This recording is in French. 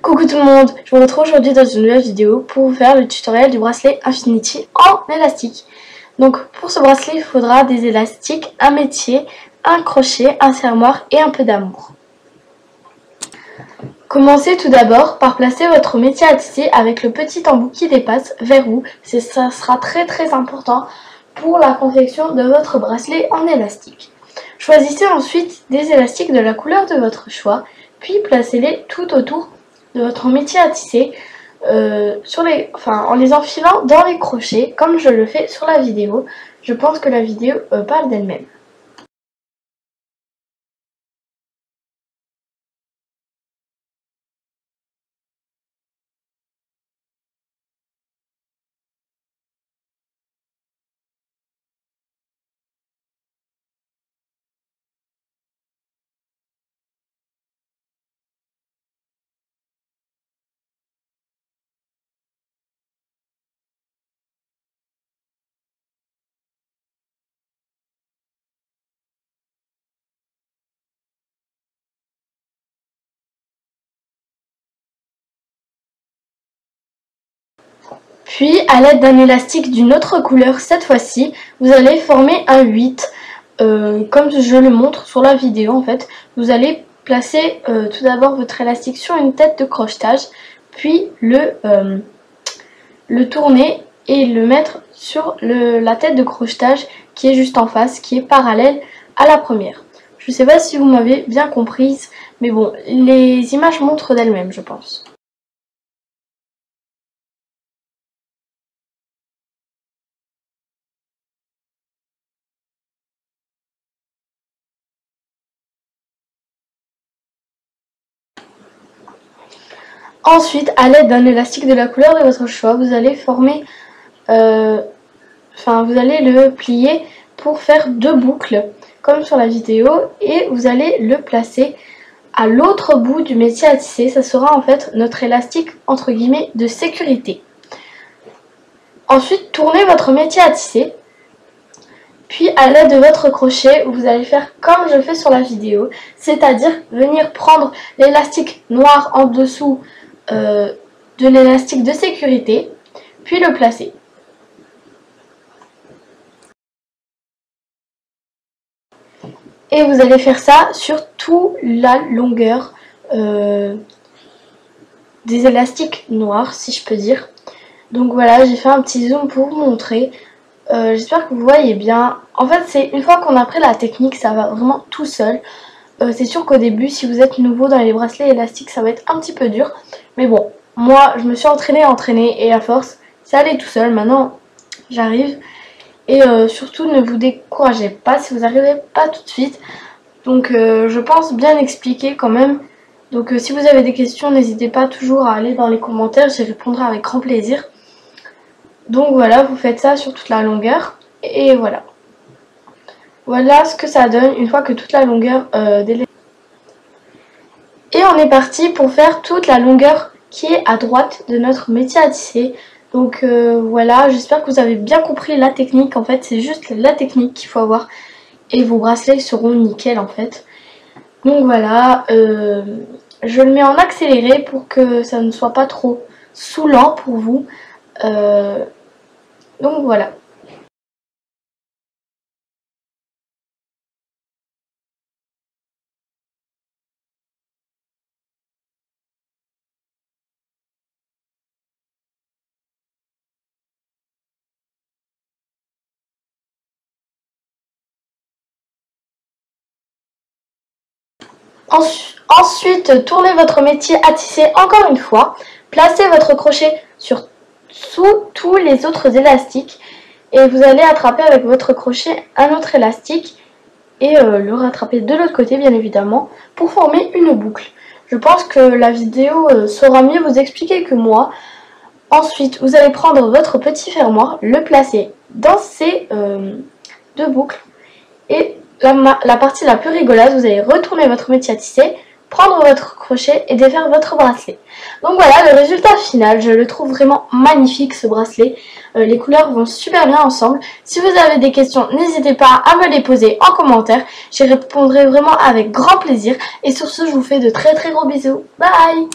Coucou tout le monde, je vous retrouve aujourd'hui dans une nouvelle vidéo pour vous faire le tutoriel du bracelet Infinity en élastique. Donc pour ce bracelet, il faudra des élastiques, un métier, un crochet, un serre-moire et un peu d'amour. Commencez tout d'abord par placer votre métier à tisser avec le petit embout qui dépasse vers vous. Ça sera très important pour la confection de votre bracelet en élastique. Choisissez ensuite des élastiques de la couleur de votre choix, puis placez-les tout autour de votre métier à tisser en les enfilant dans les crochets comme je le fais sur la vidéo. Je pense que la vidéo parle d'elle-même. Puis, à l'aide d'un élastique d'une autre couleur, cette fois-ci, vous allez former un 8. Comme je le montre sur la vidéo, en fait, vous allez placer tout d'abord votre élastique sur une tête de crochetage, puis le tourner et le mettre sur la tête de crochetage qui est juste en face, qui est parallèle à la première. Je ne sais pas si vous m'avez bien comprise, mais bon, les images montrent d'elles-mêmes, je pense. Ensuite, à l'aide d'un élastique de la couleur de votre choix, vous allez former, vous allez le plier pour faire 2 boucles, comme sur la vidéo, et vous allez le placer à l'autre bout du métier à tisser. Ça sera en fait notre élastique entre guillemets de sécurité. Ensuite, tournez votre métier à tisser, puis à l'aide de votre crochet, vous allez faire comme je fais sur la vidéo, c'est-à-dire venir prendre l'élastique noir en dessous de l'élastique de sécurité, puis le placer. Et vous allez faire ça sur toute la longueur des élastiques noirs, si je peux dire. Donc voilà, j'ai fait un petit zoom pour vous montrer. J'espère que vous voyez bien. En fait, c'est une fois qu'on a appris la technique, ça va vraiment tout seul. C'est sûr qu'au début, si vous êtes nouveau dans les bracelets élastiques, ça va être un petit peu dur. Mais bon, moi, je me suis entraînée et à force, ça allait tout seul. Maintenant, j'arrive. Et surtout, ne vous découragez pas si vous n'arrivez pas tout de suite. Donc, je pense bien expliquer quand même. Donc, si vous avez des questions, n'hésitez pas toujours à aller dans les commentaires. J'y répondrai avec grand plaisir. Donc, voilà, vous faites ça sur toute la longueur. Et voilà. Voilà ce que ça donne une fois que toute la longueur Et on est parti pour faire toute la longueur qui est à droite de notre métier à tisser. Donc voilà, j'espère que vous avez bien compris la technique. En fait, c'est juste la technique qu'il faut avoir. Et vos bracelets seront nickel en fait. Donc voilà, je le mets en accéléré pour que ça ne soit pas trop saoulant pour vous. Donc voilà. Ensuite, tournez votre métier à tisser encore une fois. Placez votre crochet sous tous les autres élastiques. Et vous allez attraper avec votre crochet un autre élastique. Et le rattraper de l'autre côté, bien évidemment, pour former une boucle. Je pense que la vidéo saura mieux vous expliquer que moi. Ensuite, vous allez prendre votre petit fermoir, le placer dans ces 2 boucles. Et la partie la plus rigolote, vous allez retourner votre métier à tisser, prendre votre crochet et défaire votre bracelet. Donc voilà le résultat final, je le trouve vraiment magnifique ce bracelet. Les couleurs vont super bien ensemble. Si vous avez des questions, n'hésitez pas à me les poser en commentaire. J'y répondrai vraiment avec grand plaisir. Et sur ce, je vous fais de très gros bisous. Bye!